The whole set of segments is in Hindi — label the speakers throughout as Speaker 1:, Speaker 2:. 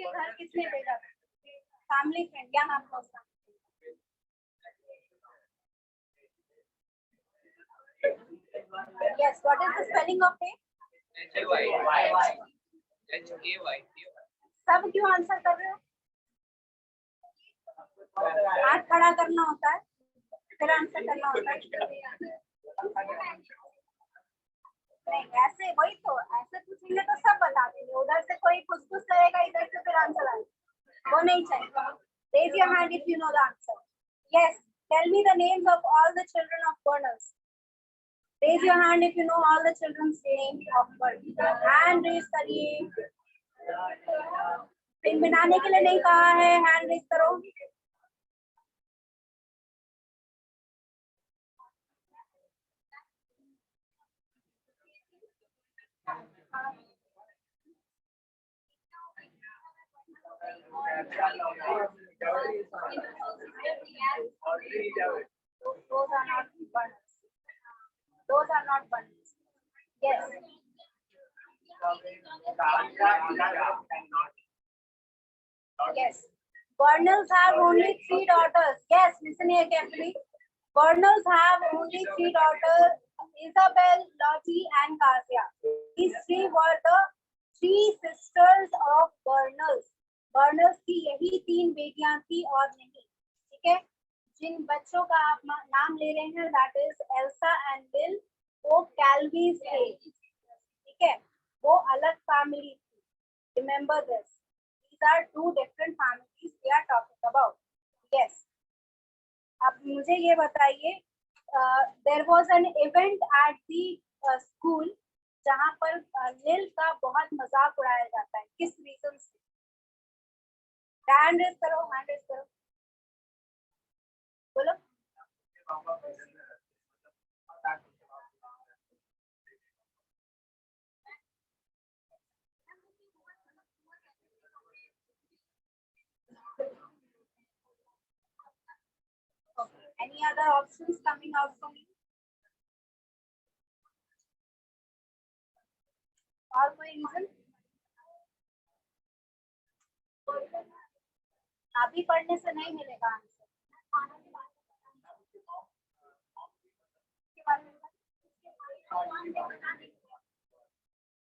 Speaker 1: आपके घर किसने भेजा था? फैमिली फ्रेंड, क्या नाम था उसका? Yes, what is the spelling of name?
Speaker 2: H-A-Y.
Speaker 1: सब क्यों आंसर कर रहे हो? हाथ खड़ा करना होता है, फिर आंसर करना होता है। नहीं, ऐसे वही तो, ऐसे पूछेंगे तो सब बता देंगे, उधर से कोई कुछ करेगा, इधर से फिर आंसर आएगा, वो नहीं चाहिए। Raise your hand if you know the answer. Yes, tell me the names of all the children of Bernals. Raise your hand if you know all the children's names of Bernals. Hand raise करिए। पिन बनाने के लिए नहीं कहा है, हैंड रेज करो। Those are not bundles. Those are not bundles. Yes. Yes. Bernals have only 3 daughters. Yes, listen here carefully. Bernals have only 3 daughters, Isabel, Lottie, and Kasia. These 3 were the 3 sisters of Bernals. Bernals की यही 3 बेटियां थी और नहीं, ठीक है? जिन बच्चों का आप नाम ले रहे हैं, that is Elsa and Bill, वो कैल्वीज थे, ठीक है? वो अलग फैमिली थी. Remember this. These are 2 different families we are talking about. Yes. अब मुझे ये बताइए, there was an event at the school जहाँ पर लिल का बहुत मजाक उड़ाया जाता है, किस रीजन से? हैंड रेज करो, हैंड रेज करो, बोलो। Okay. Any other options coming out from you? और कोई रीजन? अभी पढ़ने से नहीं मिलेगा आंसर।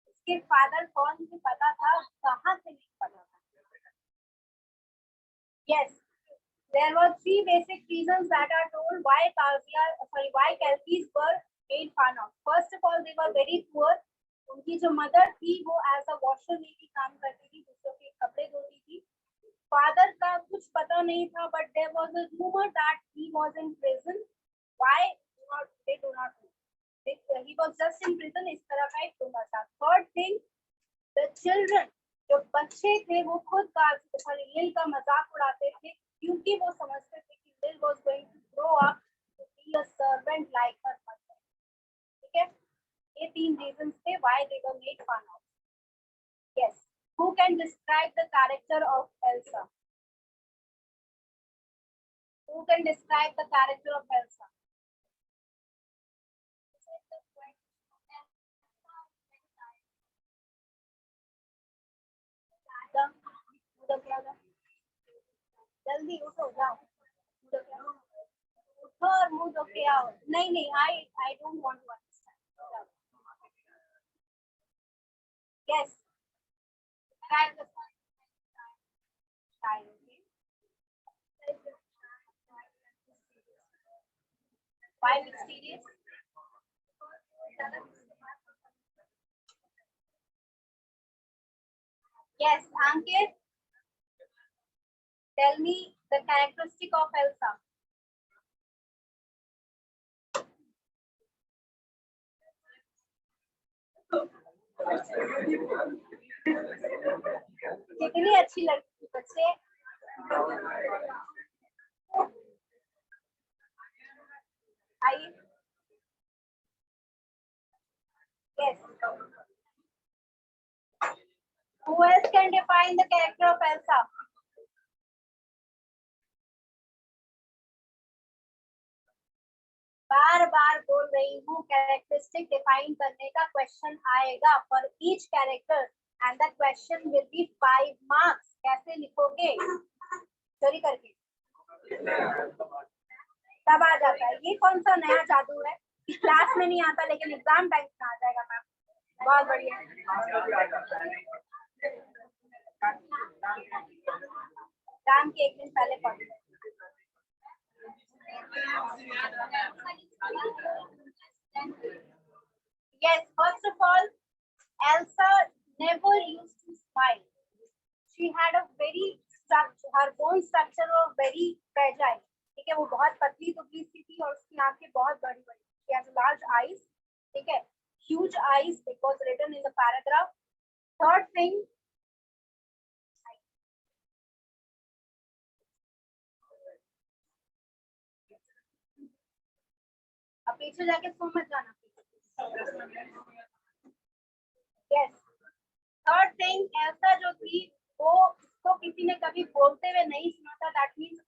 Speaker 1: इसके फादर कौन से पता था, कहाँ से नहीं पता था? Yes, there were 3 basic reasons that are told why Kelpies were made fun of. First of all, they were very poor. उनकी जो मदर थी वो एज अ वॉशर लेडी काम करती थी, दूसरों के कपड़े धोती थी। फादर का कुछ पता नहीं था, but there was a rumour that he was in prison. Why they do not know. He was just in prison. इस तरह का एक रूमर था. Third thing, the children, जो बच्चे थे वो खुद लिल का मजाक उड़ाते थे, क्योंकि वो समझते थे कि लिल was going to grow up to be a servant like her mother. ठीक है? ये 3 reasons थे why they were made fun of. Yes. Who can describe the character of Elsa? Who can describe the character of Elsa? जल्दी उठो, जाओ, उठो और मुंह धो के आओ। नहीं, I don't want to understand. Yes. Describe the style. Why mysterious? Yes, Ankit. Tell me the characteristic of Elsa. कितनी अच्छी लड़की बच्चे। आइए। Yes. Who else can define the character of Elsa? बार बार बोल रही हूँ, कैरेक्टरिस्टिक डिफाइन करने का क्वेश्चन आएगा for each character and the question will be 5 marks. कैसे से लिखोगे चोरी करके तब आ जाता है। ये कौन सा नया जादू है, क्लास में नहीं आता लेकिन एग्जाम टाइम में आ जाएगा मैम। बहुत बढ़िया। एग्जाम के एक दिन पहले पढ़। Yes, first of all, Elsa never used to smile. She had a very her bone structure was very fragile. ठीक है, वो बहुत पतली दुबली सी थी और उसकी आंखें बहुत बड़ी बड़ी। She has large eyes. ठीक है, huge eyes. It was written in the paragraph. Third thing, अब पीछे जाके सो मत जाना। Yes. थर्ड थिंग, ऐसा जो थी वो उसको किसी ने कभी बोलते हुए नहीं सुना था। That means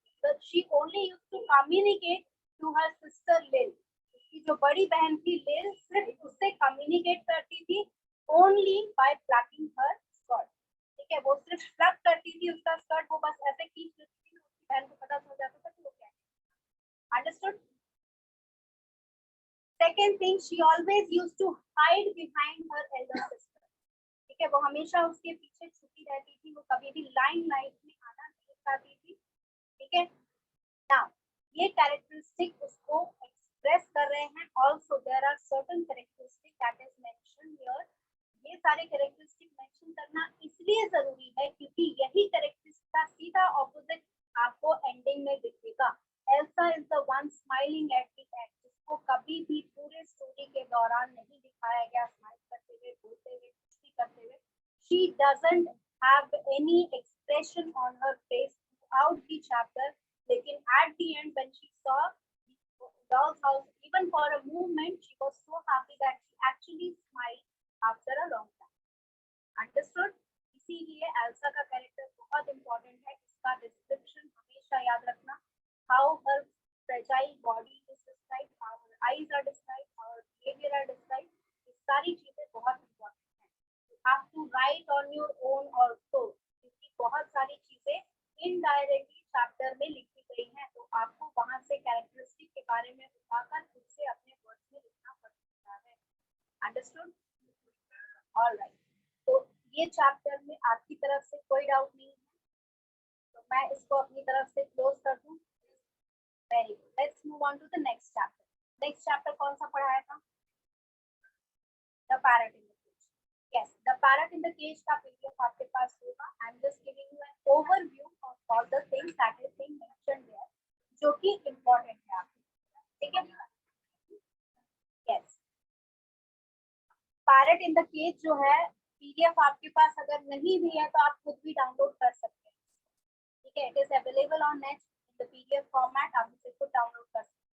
Speaker 1: she only used to communicate to her sister lil. उसकी जो बड़ी बहन थी लिल सिर्फ उससे कम्युनिकेट करती थी only by plucking her skirt. ठीक है, वो सिर्फ प्लक करती थी उसका स्कर्ट, वो बस ऐसे खींच लेती थी, उसकी बहन को पता चल जाता था कि वो क्या है। Understood? Second thing, she always used to hide behind her elder sister. ठीक है, वो हमेशा उसके पीछे छुपी रहती थी, वो कभी भी लाइमलाइट में आना नहीं चाहती थी। ठीक है, नाउ ये कैरेक्टरिस्टिक उसको एक्सप्रेस कर रहे हैं। Also there are certain characteristic that is mentioned here. ये सारे कैरेक्टरिस्टिक मेंशन करना इसलिए जरूरी है क्योंकि यही कैरेक्टरिस्टिक का सीधा ऑपोजिट आपको एंडिंग में दिखेगा। Elsa is the one smiling at the end, जिसको कभी भी पूरे स्टोरी के दौरान नहीं दिखाया गया स्माइल करते हुए, बोलते हुए, करते हुए। She doesn't have any expression on her face throughout the chapter. लेकिन at the end when she saw doll's house, even for a moment, she was so happy that she actually smiled after a long time. Understood? इसीलिए एल्सा का कैरेक्टर बहुत इंपॉर्टेंट है। इसका डिस्क्रिप्शन हमेशा याद रखना। How her fragile body is described, how her eyes are described, how her behavior are described. ये सारी चीजें बहुत important. have to write on your own also, क्योंकि बहुत सारी चीजें इनडायरेक्टली चैप्टर में लिखी गई हैं, तो आपको वहां से कैरेक्टरिस्टिक के बारे में उठाकर खुद से अपने वर्ड्स में लिखना पड़ सकता है। अंडरस्टूड? ऑलराइट, तो ये चैप्टर में आपकी तरफ से कोई डाउट नहीं है, तो मैं इसको अपनी तरफ से क्लोज कर दूं। Very good, let's move on to the next chapter. Next chapter कौन सा पढ़ाया था? The parrot. Yes, the parrot in the cage का PDF आपके पास होगा। I'm just giving you an overview of all the things that is being mentioned there, जो कि important है आपके। ठीक है? Yes. Parrot in the cage जो है PDF आपके पास अगर नहीं भी है तो आप खुद भी डाउनलोड कर सकते हैं। ठीक है? It is available on net in the PDF format, आप इसे खुद डाउनलोड कर सकते हैं।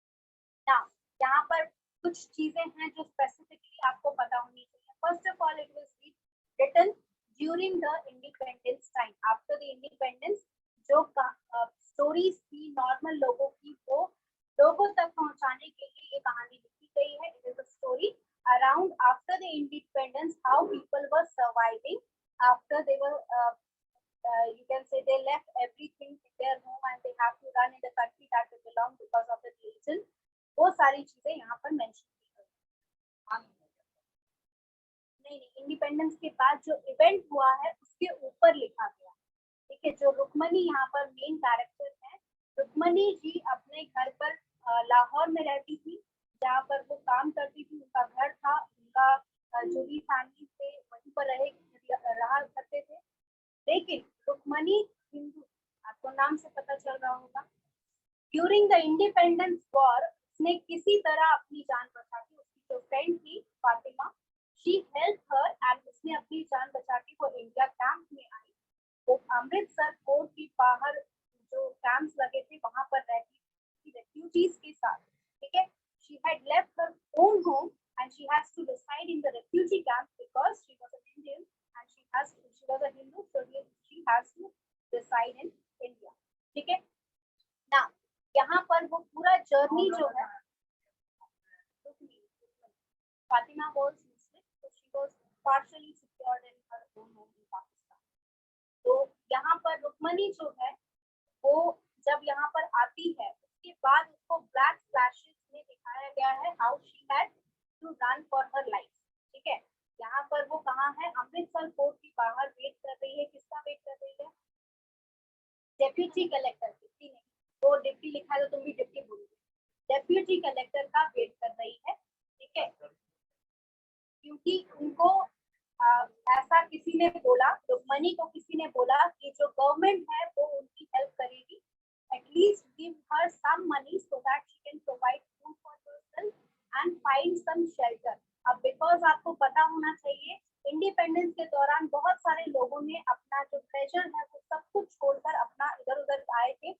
Speaker 1: Now, यहाँ पर कुछ चीजें हैं जो स्पेसिफिकली आपको पता होनी चाहिए। First of all, it was written during the independence time. After the independence, जो स्टोरीज थी नॉर्मल लोगों की, वो लोगों तक पहुंचाने के लिए ये कहानी लिखी गई है। It is a story around after the independence, how people were surviving after they were, you can say, they left everything in their home and they have to run in the country that they belong because of the religion. वो सारी चीजें यहाँ पर मेंशन की गई। नहीं, इंडिपेंडेंस के बाद जो इवेंट हुआ है उसके ऊपर लिखा गया। ठीक है, जो रुक्मणी यहाँ पर मेन कैरेक्टर है, रुक्मणी जी अपने घर पर लाहौर में रहती थी, जहाँ पर वो काम करती थी। उनका घर था, उनका जो भी फैमिली थे वहीं पर रहा करते थे। लेकिन रुक्मणी हिंदू, आपको नाम से पता चल रहा होगा, ड्यूरिंग द इंडिपेंडेंस वॉर उसने किसी तरह अपनी जान बचा के, उसकी जो फ्रेंड थी Fatima, she helped her and उसने अपनी जान बचा के वो इंडिया कैंप में आई। वो अमृतसर कोर्ट के बाहर जो कैंप्स लगे थे वहां पर रहती थी रेफ्यूजीज के साथ। ठीक है, she had left her own home and she has to reside in the refugee camp because she was an Indian and she was a Hindu, so she has to reside in India. ठीक है ना, यहाँ पर वो पूरा जर्नी जो है, Fatima was partially secured in her own home in Pakistan. तो यहाँ पर रुक्मणी जो है वो जब यहाँ पर आती है उसके बाद उसको ब्लैक फ्लैशेस में दिखाया गया है how she had to run for her life. ठीक है, यहाँ पर वो कहाँ है, अमृतसर कोर्ट के बाहर वेट कर रही है। किसका वेट कर रही है? डेप्यूटी कलेक्टर, डिप्टी नहीं, वो डिप्टी लिखा है तो तुम भी डिप्टी बोलोगे। डेप्यूटी कलेक्टर का वेट कर रही है। ठीक है, क्योंकि उनको ऐसा किसी ने बोला, रुक्मणी को किसी ने बोला कि जो गवर्नमेंट है वो उनकी हेल्प करेगी, at least give her some money so that she can provide food for herself and find some shelter. अब बिकॉज आपको पता होना चाहिए इंडिपेंडेंस के दौरान बहुत सारे लोगों ने अपना जो ट्रेजर है वो सब कुछ छोड़कर अपना इधर उधर आए थे।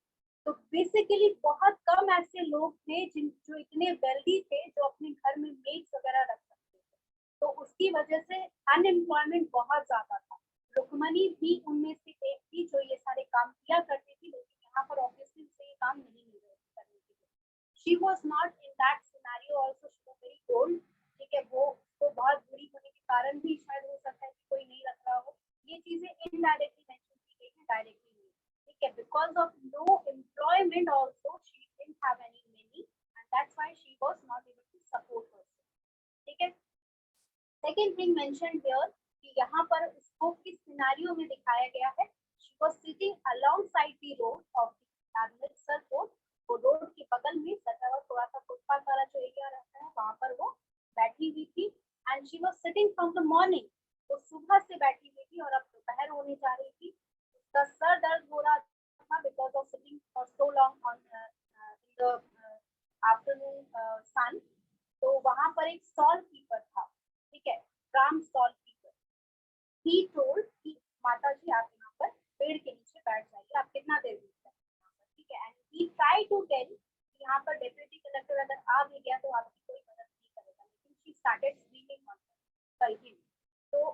Speaker 1: तो बेसिकली बहुत कम ऐसे लोग थे जो इतने वेल्दी थे जो अपने घर में मेड्स वगैरह रख सकते थे, तो उसकी वजह से अनएम्प्लॉयमेंट बहुत ज्यादा था। रुक्मणी भी उनमें से एक थी जो ये सारे काम किया करती थी, लेकिन यहाँ पर ऑब्वियसली उसे ये काम नहीं मिल रहे थे करने के लिए। She was not in that scenario also, she was very old. ठीक है, वो तो बहुत बुरी होने के कारण भी शायद हो सकता है कि कोई नहीं रख रहा हो। ये चीजें इनडायरेक्टली मेंशन की गई है, डायरेक्टली नहीं। ठीक है, because of no employment also she didn't have any money and that's why she was not able to support herself. ठीक है, सेकंड थिंग मेंशन्ड हियर कि यहाँ पर उसको किस सिनेरियो में दिखाया गया है। She was sitting alongside the road of the Amritsar court. वो रोड के बगल में सटा हुआ थोड़ा सा फुटपाथ वाला जो एरिया रहता है वहां पर वो बैठी हुई थी। And she was sitting from the morning, वो सुबह से बैठी हुई थी और अब दोपहर होने जा रही थी। उसका सर दर्द हो रहा था because of sitting for so long on in the afternoon sun. तो वहां पर एक स्टॉल कीपर था, ठीक है, Ram stall keeper. He told कि माता जी आप यहाँ पर पेड़ के नीचे बैठ जाइए, आप कितना देर बैठ सकते, ठीक है। And he try to tell यहाँ पर डेप्यूटी कलेक्टर अगर आ भी गया तो आपकी कोई मदद नहीं करेगा, लेकिन she started screaming on him. तो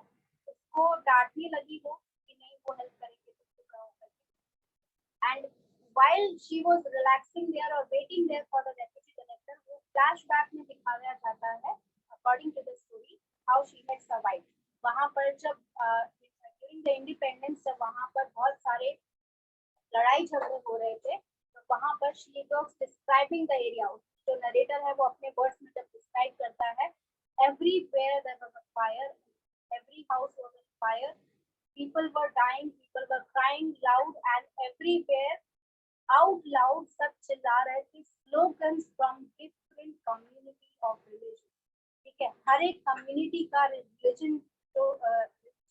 Speaker 1: उसको डांटने लगी वो कि नहीं वो हेल्प करेंगे तो चुप रहो करके। And while she was relaxing there or waiting there for the deputy collector, वो flashback में दिखाया जाता है according to the story how she had survived। वहाँ पर जब during the independence जब वहाँ पर बहुत सारे लड़ाई झगड़े हो रहे थे, तो वहाँ पर she was describing the area। जो नरेटर है वो अपने वर्ड्स में जब डिस्क्राइब करता है, everywhere there was a fire, every house was on fire, people were dying, people were crying loud and everywhere out loud सब चिल्ला रहे थे slogans from different community of religion. ठीक है, हर एक कम्युनिटी का रिलीजन जो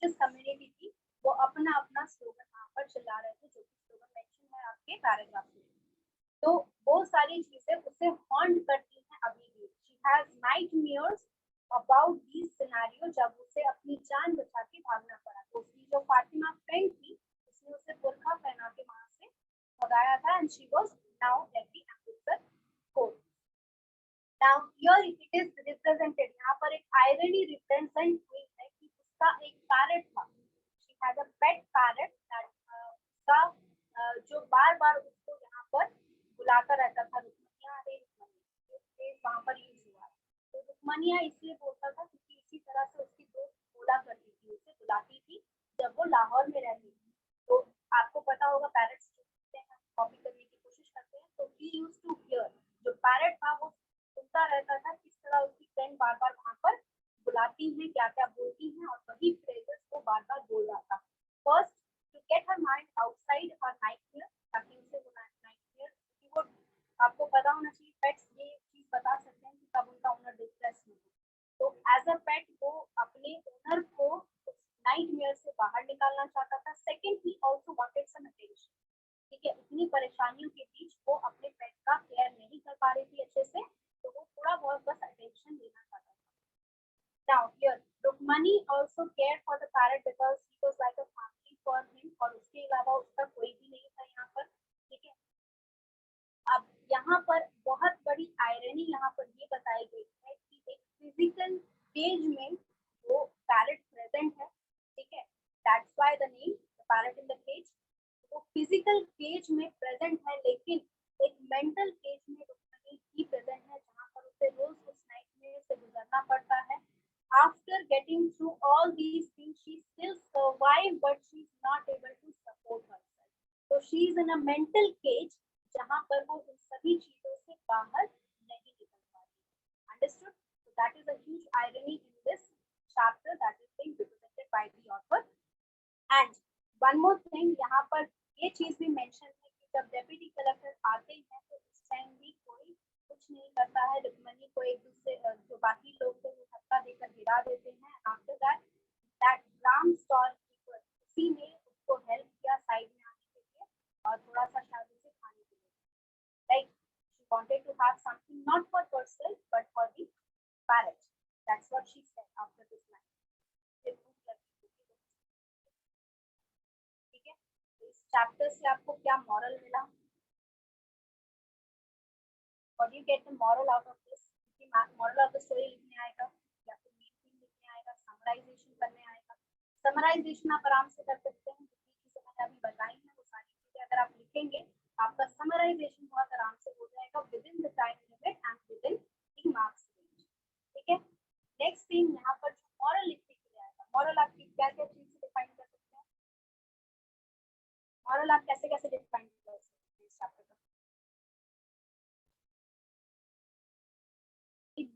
Speaker 1: जिस कम्युनिटी थी वो अपना अपना स्लोगन वहां पर चिल्ला रहे थे, जो कि स्लोगन मेंशन है आपके पैराग्राफ में। तो वो सारी चीजें उसे हॉन्ट करती हैं अभी भी। She has nightmares about this scenario, जब उसे अपनी जान बचा के भागना पड़ा। तो उसकी जो फातिमा फ्रेंड थी उसने उसे बुर्का पहना के वहां से भगाया था and she was now at the Amritsar court. Now here it is represented, यहाँ पर एक irony represent हुई है कि उसका एक पैरट था। She had a pet parrot that उसका जो बार बार उसको यहाँ पर बुलाता रहता था, रुक्मनिया रे रुक्मनिया, ये वहाँ पर यूज हुआ। तो रुक्मनिया इसलिए बोलता था क्योंकि इसी तरह से उसकी दोस्त बोला करती थी, उसे बुलाती थी जब वो लाहौर में रहती थी। तो आपको पता होगा पैरट्स कॉपी करने की कोशिश करते हैं, तो ही यूज्ड टू हियर, जो पैरट था वो सुनता रहता था किस तरह उसकी फ्रेंड बार बार वहां पर बुलाती है, क्या क्या बोलती हैं, और वही फ्रेजेस को बार बार बोल रहा था। First to get her mind outside और नाइटमेयर, ताकि उसे वो नाइटमेयर, क्योंकि वो आपको पता होना चाहिए पेट्स ये चीज बता सकते हैं कि कब उनका ओनर डिस्ट्रेस में हो। तो एज अ पेट वो अपने ओनर को नाइटमेयर से बाहर निकालना चाहता था। Second, he also wanted some attention. ठीक है, इतनी परेशानियों के बीच वो अपने पेट का केयर नहीं कर पा रही थी अच्छे से, तो वो थोड़ा बहुत बस अटेंशन लेना चाहता था। Now here, Rukmani also cared for the parrot because he was like a family for him, और उसके अलावा उसका कोई भी नहीं था यहाँ पर। ठीक है, अब यहाँ पर बहुत बड़ी आयरनी यहाँ पर ये बताई गई है कि एक फिजिकल केज में वो पैरट प्रेजेंट है। ठीक है, that's why the name parrot in the cage. वो फिजिकल केज में प्रेजेंट है, लेकिन एक मेंटल केज में रुक्मणी भी प्रेजेंट है, जहाँ पर उसे रोज उस नाइटमेयर से गुजरना पड़ता है। After getting through all these things she still survive, but she is not able to support herself. She is in a mental cage जहां पर वो इन सभी चीजों से बाहर नहीं निकल पा रही। Understood? So that is a huge irony in this chapter that is being represented by the author. And one more thing, यहाँ पर ये चीज भी मेंशन है कि जब डेप्यूटी कलेक्टर आते हैं तो इस टाइम भी कोई कुछ नहीं करता है। रुक्मणी को एक दूसरे जो बाकी लोग थे वो धक्का देकर गिरा देते हैं। After that Ram stall keeper उसी ने उसको हेल्प किया साइड में आने के लिए और थोड़ा सा शायद उसे खाने के लिए। Like she wanted to have something not for herself but for the parrot. That's what she said after this line. ठीक है, इस चैप्टर से आपको क्या मॉरल मिला? What do you get the moral out of this? moral of the story लिखने आएगा या फिर main thing लिखने आएगा, समराइजेशन करने आएगा। समराइजेशन आप आराम से कर सकते हैं, जितनी चीजें मैंने अभी बताई हैं वो सारी चीजें अगर आप लिखेंगे आपका समराइजेशन बहुत आराम से हो जाएगा within the time limit and within the marks range. ठीक है, नेक्स्ट थिंग यहाँ पर जो मॉरल लिखने के लिए आएगा, मॉरल आपकी क्या क्या चीज से डिफाइन कर सकते हैं? मॉरल आप कैसे कैसे डिफाइन कर सकते हैं इस चैप्टर का?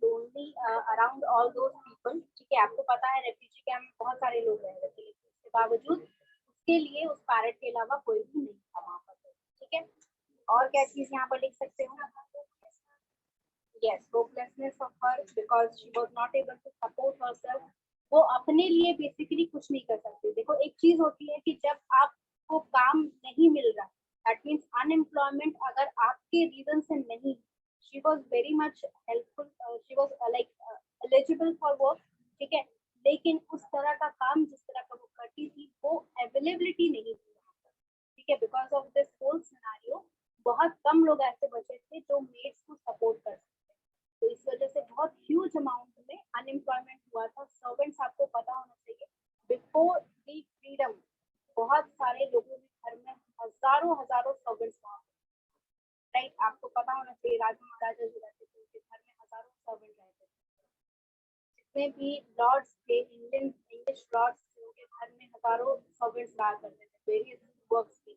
Speaker 1: lonely around all those people। ठीक है, आपको पता है रेफ्यूजी कैंप में बहुत सारे लोग रह रहे थे लेकिन उसके बावजूद उसके लिए उस पैरेट के अलावा कोई भी नहीं था वहां पर। ठीक है, और क्या चीज यहाँ पर लिख सकते हो? Yes, hopelessness of her because she was not able to support herself. वो अपने लिए बेसिकली कुछ नहीं कर सकती। देखो एक चीज होती है कि जब आपको काम नहीं मिल रहा, दैट मींस अनएम्प्लॉयमेंट अगर आपके रीजन से नहीं, she was very much helpful, she was eligible for work। ठीक है, लेकिन उस तरह का काम जिस तरह का वो करती थी वो अवेलेबिलिटी नहीं थी वहाँ पर। ठीक है, because of this whole scenario बहुत कम लोग ऐसे बचे थे जो मेड्स को सपोर्ट कर सकते। तो इस वजह से बहुत ह्यूज अमाउंट में अनएम्प्लॉयमेंट हुआ था। सर्वेंट्स आपको पता होना चाहिए बिफोर द फ्रीडम बहुत सारे लोगों के घर में हजारों हजारों सर्वेंट्स वहाँ, राइट? आपको पता होना चाहिए राजा महाराजा जो रहते थे उनके घर में हजारों सर्वेंट रहते थे। जितने भी लॉर्ड्स थे, इंग्लिश लॉर्ड्स थे, उनके घर में हजारों सर्वेंट्स रहा करते थे वेरियस वर्क्स के।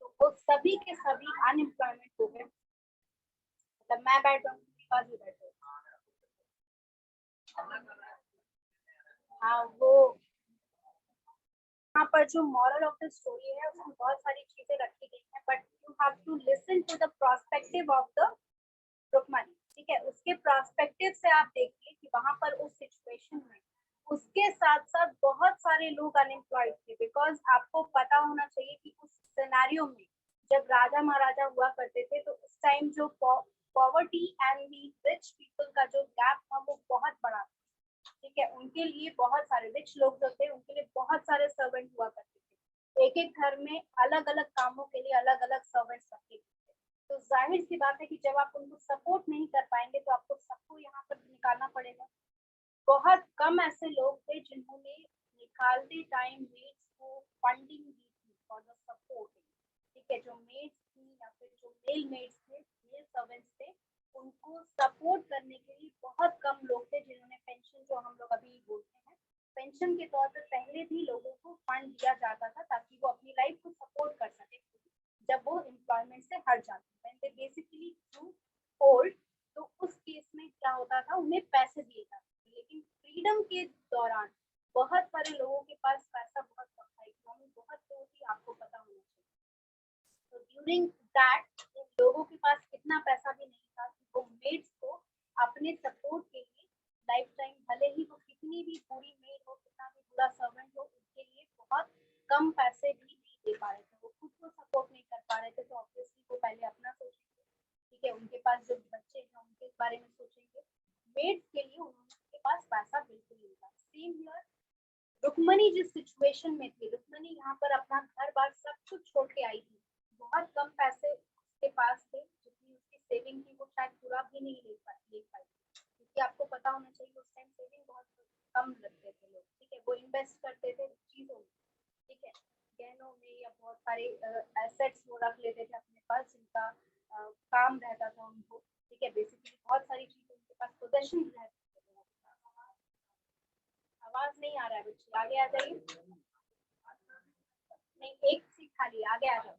Speaker 1: तो वो सभी के सभी अनएम्प्लॉयमेंट हो गए। मतलब मैं बैठ जाऊँ पास ही बैठे। हाँ, वो यहाँ पर जो मॉरल ऑफ द स्टोरी है उसमें बहुत सारी चीजें रखी गई हैं, but you have to listen to the perspective of the Rukmini. ठीक है, उसके पर्सपेक्टिव से आप देखिए कि वहां पर उस सिचुएशन में उसके साथ साथ बहुत सारे लोग अनएम्प्लॉयड थे। बिकॉज आपको पता होना चाहिए कि उस सिनेरियो में जब राजा महाराजा हुआ करते थे तो उस टाइम जो poverty and the rich people का जो गैप था वो बहुत बड़ा था। ठीक है, उनके लिए बहुत सारे रिच लोग जो थे उनके लिए बहुत सारे सर्वेंट हुआ करते थे। एक एक घर में अलग अलग कामों के लिए अलग अलग सर्वेंट्स रखे थे। तो जाहिर सी बात है कि जब आप उनको सपोर्ट नहीं कर पाएंगे तो आपको सबको यहाँ पर निकालना पड़ेगा। बहुत कम ऐसे लोग थे जिन्होंने निकालते टाइम मेड्स को फंडिंग दी थी फॉर द सपोर्ट। ठीक है, जो मेड्स थी या फिर जो मेल मेड्स थे, मेल सर्वेंट्स थे, उनको सपोर्ट करने के लिए बहुत कम लोग थे जिन्होंने पेंशन, जो हम लोग अभी बोलते हैं पेंशन के तौर पर, पहले भी लोगों को फंड दिया जाता था ताकि वो अपनी लाइफ को सपोर्ट कर सके जब वो एम्प्लॉयमेंट से हट जाते हैं। बेसिकली थ्रू ओल्ड, तो उस केस में क्या होता था, उन्हें पैसे दिए जाते थे। लेकिन फ्रीडम के दौरान बहुत सारे लोगों के पास पैसा बहुत कम था, इकोनॉमी बहुत लो थी, आपको पता होना चाहिए। तो ड्यूरिंग दैट लोगों के पास इतना पैसा भी नहीं था कि वो मेड्स को अपने सपोर्ट के लिए लाइफ टाइम, भले ही वो कितनी भी बुरी मेड हो, कितना भी बुरा सर्वेंट हो, उसके लिए बहुत कम पैसे भी नहीं दे पा रहे थे। वो खुद को सपोर्ट नहीं कर पा रहे थे, तो ऑब्वियसली वो पहले अपना सोचेंगे। ठीक है, उनके पास जो बच्चे हैं उनके बारे में सोचेंगे। मेड्स के लिए उनके पास पैसा बिल्कुल नहीं था। सेम हियर, रुक्मणी जिस सिचुएशन में थी, रुक्मणी यहाँ पर अपना घर बार सब कुछ छोड़ के आई थी। बहुत कम पैसे उसके पास थे, जितनी उसकी सेविंग थी वो शायद पूरा भी नहीं ले पाई, क्योंकि आपको पता होना चाहिए उस टाइम सेविंग बहुत कम रखते थे लोग। ठीक है, वो इन्वेस्ट करते थे चीजों में, ठीक है, गहनों में, या बहुत सारे एसेट्स वो रख लेते थे अपने पास जिनका काम रहता था उनको। ठीक है, बेसिकली बहुत सारी चीजें उनके पास पोजेशन रहते थे। आवाज नहीं आ रहा है बच्चे, आगे आ जाइए। नहीं, एक सीट खाली, आगे आ जाओ।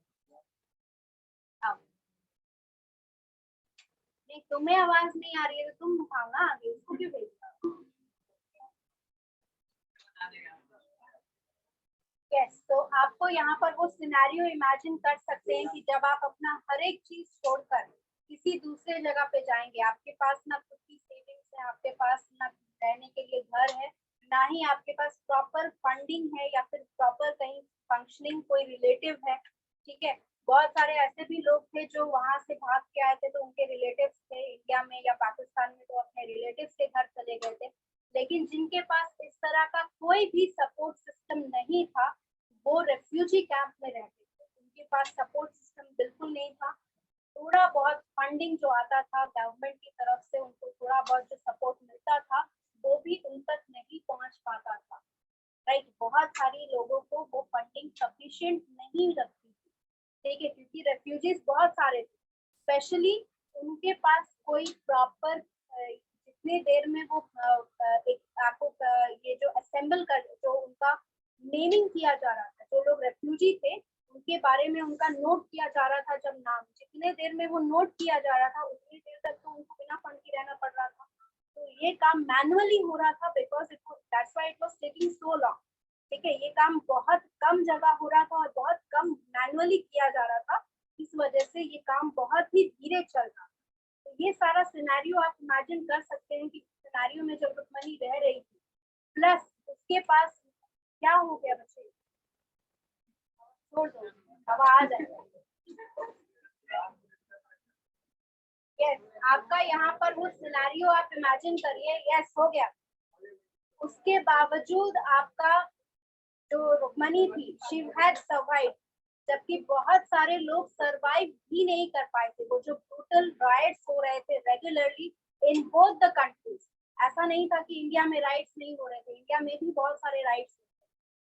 Speaker 1: तुम्हें आवाज नहीं आ रही है तो तुम उठाओ ना आगे, उसको क्यों भेजना? यस, तो आपको यहाँ पर वो सिनेरियो इमेजिन कर सकते हैं कि जब आप अपना हर एक चीज छोड़कर किसी दूसरे जगह पे जाएंगे, आपके पास ना खुद की सेविंग्स है, आपके पास ना रहने के लिए घर है, ना ही आपके पास प्रॉपर फंडिंग है या फिर प्रॉपर कहीं फंक्शनिंग कोई रिलेटिव है। ठीक है, बहुत सारे ऐसे भी लोग थे जो वहां से भाग के आए थे, तो उनके रिलेटिव्स थे इंडिया में या पाकिस्तान में, तो अपने रिलेटिव्स के घर चले गए थे। लेकिन जिनके पास इस तरह का कोई भी सपोर्ट सिस्टम नहीं था, वो रेफ्यूजी कैंप में रहते थे, उनके पास सपोर्ट सिस्टम बिल्कुल नहीं था। थोड़ा बहुत फंडिंग जो आता था गवर्नमेंट की तरफ से, उनको थोड़ा बहुत जो सपोर्ट मिलता था वो भी उन तक नहीं पहुंच पाता था। राइट, बहुत सारे लोगों को वो फंडिंग सफिशिएंट नहीं लगती थी। ठीक है, क्योंकि रेफ्यूजीज बहुत सारे थे, स्पेशली उनके पास कोई प्रॉपर जितने देर में वो एक आपको ये जो असेंबल कर, जो उनका नेमिंग किया जा रहा था, जो लोग रेफ्यूजी थे उनके बारे में उनका नोट किया जा रहा था, जब नाम जितने देर में वो नोट किया जा रहा था उतनी देर तक तो उनको बिना फंड के रहना पड़ रहा था। तो ये काम मैनुअली हो रहा था, because it that's why it was taking so long. ठीक है, ये काम बहुत कम जगह हो रहा था और बहुत कम मैनुअली किया जा रहा था, इस वजह से ये काम बहुत ही धीरे चल रहा। तो ये सारा सिनेरियो आप इमेजिन कर सकते हैं कि सिनेरियो में जब रुक्मणी रह रही थी, प्लस उसके पास क्या हो गया बच्चे, छोड़ दो, हवा आ जाएगा। यस, आपका यहाँ पर वो सिनेरियो आप इमेजिन करिए। यस, हो गया। उसके बावजूद आपका जो रुक्मणी थी, शी हैड सर्वाइव, जबकि बहुत सारे लोग सरवाइव भी नहीं कर पाए थे। वो जो ब्रूटल राइट्स हो रहे थे regularly in both the countries, ऐसा नहीं था कि इंडिया में राइट्स नहीं हो रहे थे, इंडिया में भी बहुत सारे राइट्स।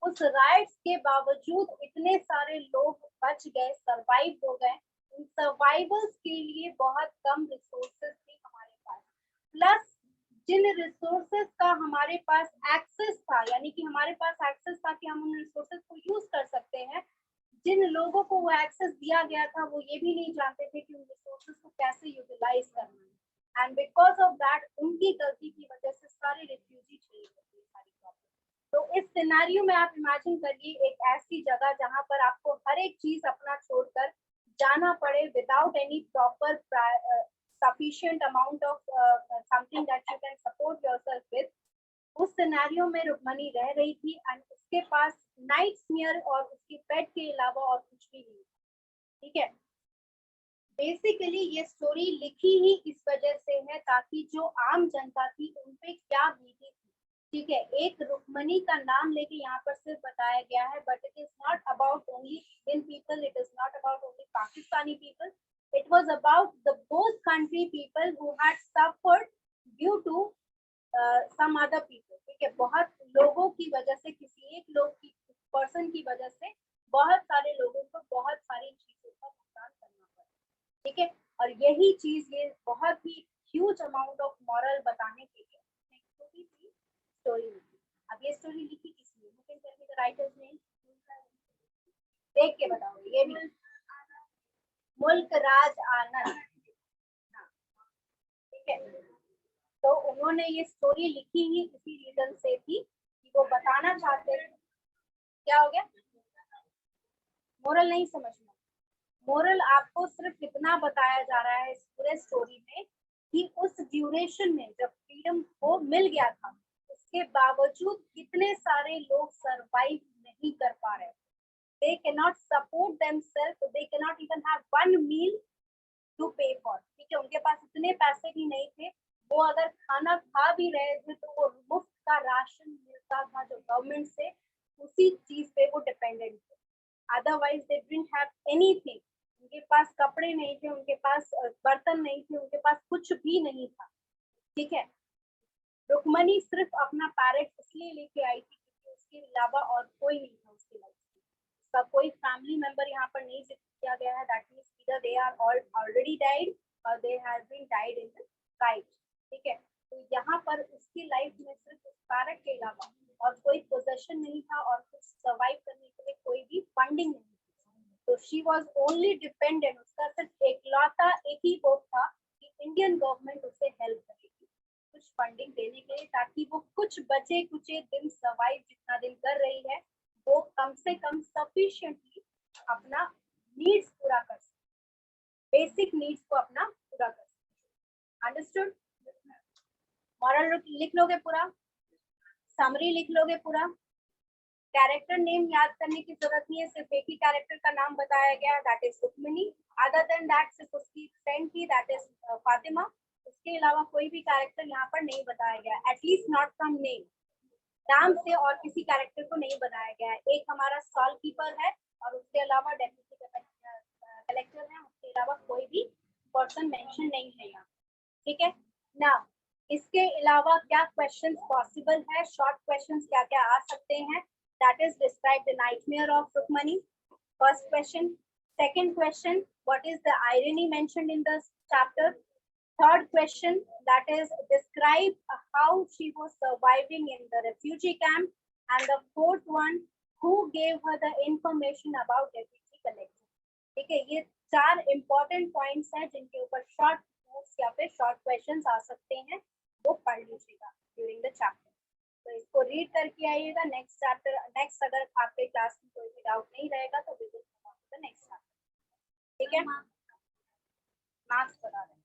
Speaker 1: उस राइट्स के बावजूद इतने सारे लोग बच गए, सरवाइव हो गए। उन सर्वाइवल्स के लिए बहुत कम रिसोर्सेज थे हमारे पास, प्लस जिन रिसोर्सेज का हमारे पास एक्सेस था, यानी कि हमारे पास एक्सेस था कि हम उन रिसोर्सेज को यूज कर सकते हैं, जिन लोगों को वो एक्सेस दिया गया था वो ये भी नहीं जानते थे कि उन रिसोर्सेज को कैसे यूटिलाइज करना है। एंड बिकॉज ऑफ दैट, उनकी गलती की वजह से सारे रिफ्यूजी चले गए, सारी प्रॉब्लम। तो इस सिनेरियो में आप इमेजिन करिए एक ऐसी जगह जहां पर आपको हर एक चीज अपना छोड़कर जाना पड़े without any proper sufficient amount of something that you can support yourself with। उस सिनेरियो में रुक्मणी रह रही थी एंड उसके पास नाइटमेयर और उसके पेट के अलावा और कुछ भी नहीं। ठीक है, बेसिकली ये स्टोरी लिखी ही इस वजह से है ताकि जो आम जनता थी उन पे क्या बीती थी। ठीक है, एक रुक्मणी का नाम लेके यहाँ पर सिर्फ बताया गया है, but it is not about only Indian people, it is not about only Pakistani people, it was about the both country people who had suffered due to some other people। ठीक है, बहुत लोगों की वजह से, किसी एक लोग की पर्सन की वजह से बहुत सारे लोगों को बहुत सारी चीजों का भुगतान करना पड़ा। ठीक है, और यही चीज ये बहुत ही ह्यूज अमाउंट ऑफ मॉरल बताने के लिए छोटी सी स्टोरी लिखी। अब ये स्टोरी लिखी किसने, you can tell me the writer's name, देख के बताओगे ये भी। मुल्क राज आनंद। ठीक है, तो उन्होंने ये स्टोरी लिखी ही इसी रीजन से थी कि वो बताना चाहते थे। क्या हो गया, मोरल नहीं समझना। मोरल आपको सिर्फ इतना बताया जा रहा है इस पूरे स्टोरी में कि उस ड्यूरेशन में जब फ्रीडम को मिल गया था, उसके बावजूद कितने सारे लोग सरवाइव नहीं कर पा रहे। They cannot support themselves, they cannot even have one meal to pay for। ठीक है, उनके पास इतने पैसे भी नहीं थे, वो अगर खाना खा भी रहे थे तो वो मुफ्त का राशन मिलता था जो गवर्नमेंट से, उसी चीज पे वो डिपेंडेंट थे। Otherwise they didn't have anything. उनके पास कपड़े नहीं थे, उनके पास बर्तन नहीं थे, उनके पास कुछ भी नहीं था। ठीक है, रुक्मणी सिर्फ अपना पैरेट इसलिए लेके आई थी क्योंकि उसके अलावा और कोई नहीं था उसकी लाइफ में। उसका कोई फैमिली मेंबर यहाँ पर नहीं जिक्र किया गया है, that means either they are all already died or they have been died in the fight। ठीक है, तो यहाँ पर उसकी लाइफ में सिर्फ उस पैरेट के अलावा और कोई पोजेशन नहीं था और कुछ सर्वाइव करने के लिए कोई भी फंडिंग नहीं थी। तो शी वॉज ओनली डिपेंडेंट, उसका सिर्फ एकलौता एक ही होप था कि इंडियन गवर्नमेंट उसे हेल्प करेगी कुछ फंडिंग देने के लिए, ताकि वो कुछ बचे कुचे दिन सर्वाइव जितना दिन कर रही है वो कम से कम सफिशिएंटली अपना नीड्स पूरा कर सके, बेसिक नीड्स को अपना पूरा कर सके। अंडरस्टूड? मॉरल लिख लोगे पूरा, समरी लिख लोगे पूरा, कैरेक्टर नेम याद करने की जरूरत नहीं है, सिर्फ एक ही कैरेक्टर का नाम बताया गया, that is Rukmini. Other than that सिर्फ उसकी फ्रेंड थी, दैट इज फातिमा। उसके अलावा कोई भी कैरेक्टर यहाँ पर नहीं बताया गया, एटलीस्ट नॉट फ्रॉम नेम, नाम से और किसी कैरेक्टर को नहीं बनाया गया है। एक हमारा स्टॉल कीपर है और उसके अलावा डेप्यूटी कलेक्टर है, उसके अलावा कोई भी पर्सन मेंशन नहीं है यहाँ, ठीक है ना। इसके अलावा क्या क्वेश्चंस पॉसिबल है, शॉर्ट क्वेश्चंस क्या क्या आ सकते हैं, that is describe the nightmare of Rukmini, first question. Second question, what is the irony mentioned in the chapter. Third question, that is describe how she was surviving in the refugee camp, and the fourth one, who gave her the information about refugee collection। ठीक है, ये 4 important points हैं जिनके ऊपर short notes या फिर short questions आ सकते हैं, वो पढ़ लीजिएगा during the chapter। तो इसको read करके आइएगा। next chapter, next अगर आपके क्लास में कोई भी डाउट नहीं रहेगा तो we will move on to the next chapter। ठीक है, मार्क्स बता दें।